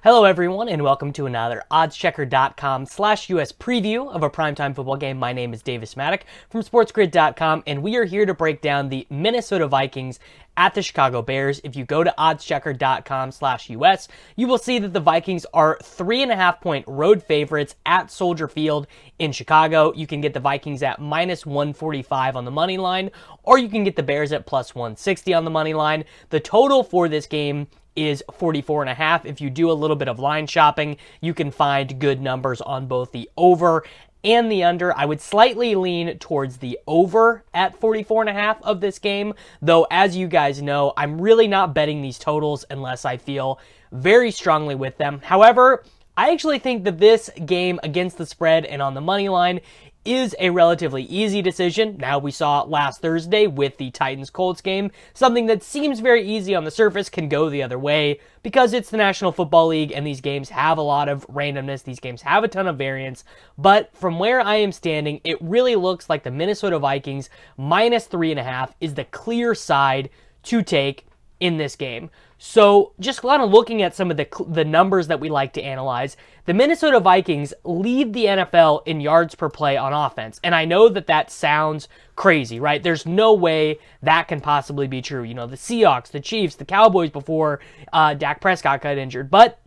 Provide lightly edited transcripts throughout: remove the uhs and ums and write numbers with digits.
Hello everyone, and welcome to another oddschecker.com/US preview of a primetime football game. My name is Davis Mattek from sportsgrid.com, and we are here to break down the Minnesota Vikings at the Chicago Bears. If you go to oddschecker.com/US, you will see that the Vikings are 3.5-point road favorites at Soldier Field in Chicago. You can get the Vikings at -145 on the money line, or you can get the Bears at +160 on the money line. The total for this game is 44.5. If you do a little bit of line shopping, you can find good numbers on both the over and the under. I would slightly lean towards the over at 44.5 of this game, though as you guys know, I'm really not betting these totals unless I feel very strongly with them. However, I actually think that this game against the spread and on the money line is a relatively easy decision. Now, we saw last Thursday with the Titans-Colts game, something that seems very easy on the surface can go the other way because it's the National Football League and these games have a lot of randomness. These games have a ton of variance, but from where I am standing, it really looks like the Minnesota Vikings -3.5 is the clear side to take in this game. So just kind of looking at some of the numbers that we like to analyze, the Minnesota Vikings lead the NFL in yards per play on offense. And I know that that sounds crazy, right? There's no way that can possibly be true. You know, the Seahawks, the Chiefs, the Cowboys before Dak Prescott got injured. But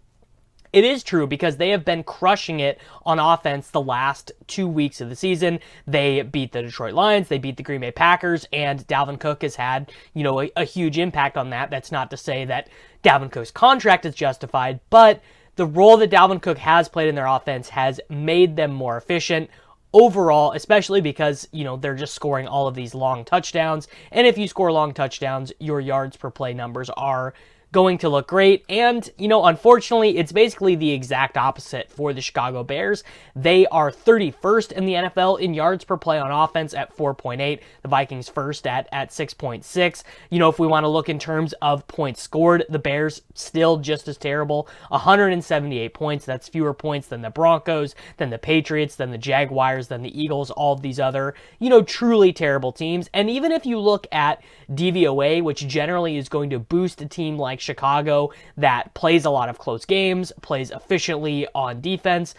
it is true because they have been crushing it on offense the last 2 weeks of the season. They beat the Detroit Lions, they beat the Green Bay Packers, and Dalvin Cook has had, you know, a huge impact on that. That's not to say that Dalvin Cook's contract is justified, but the role that Dalvin Cook has played in their offense has made them more efficient overall, especially because, you know, they're just scoring all of these long touchdowns. And if you score long touchdowns, your yards per play numbers are going to look great. And, you know, unfortunately, it's basically the exact opposite for the Chicago Bears. They are 31st in the NFL in yards per play on offense at 4.8. The Vikings first at 6.6. You know, if we want to look in terms of points scored, the Bears still just as terrible. 178 points. That's fewer points than the Broncos, than the Patriots, than the Jaguars, than the Eagles, all of these other, you know, truly terrible teams. And even if you look at DVOA, which generally is going to boost a team like Chicago that plays a lot of close games, plays efficiently on defense,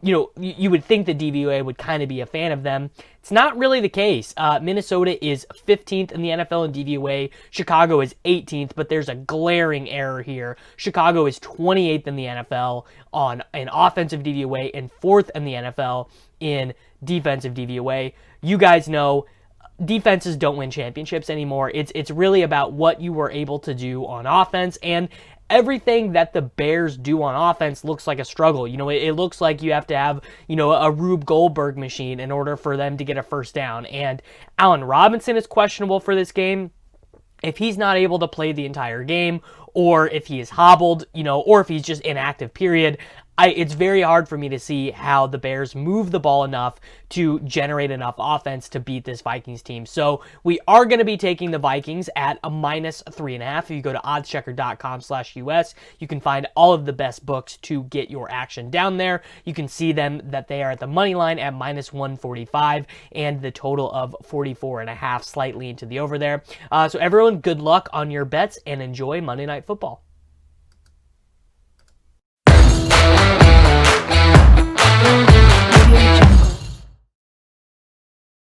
you know, you would think the DVOA would kind of be a fan of them. It's not really the case. Minnesota is 15th in the NFL in DVOA. Chicago is 18th, but there's a glaring error here. Chicago is 28th in the NFL on an offensive DVOA and 4th in the NFL in defensive DVOA. You guys know defenses don't win championships anymore. It's really about what you were able to do on offense, and everything that the Bears do on offense looks like a struggle. You know, it looks like you have to have, you know, a Rube Goldberg machine in order for them to get a first down. And Allen Robinson is questionable for this game. If he's not able to play the entire game, or if he is hobbled, you know, or if he's just inactive, period, it's very hard for me to see how the Bears move the ball enough to generate enough offense to beat this Vikings team. So we are going to be taking the Vikings at a -3.5. If you go to oddschecker.com/US, you can find all of the best books to get your action down there. You can see them that they are at the money line at -145 and the total of 44.5, slightly into the over there. So everyone, good luck on your bets and enjoy Monday Night Football.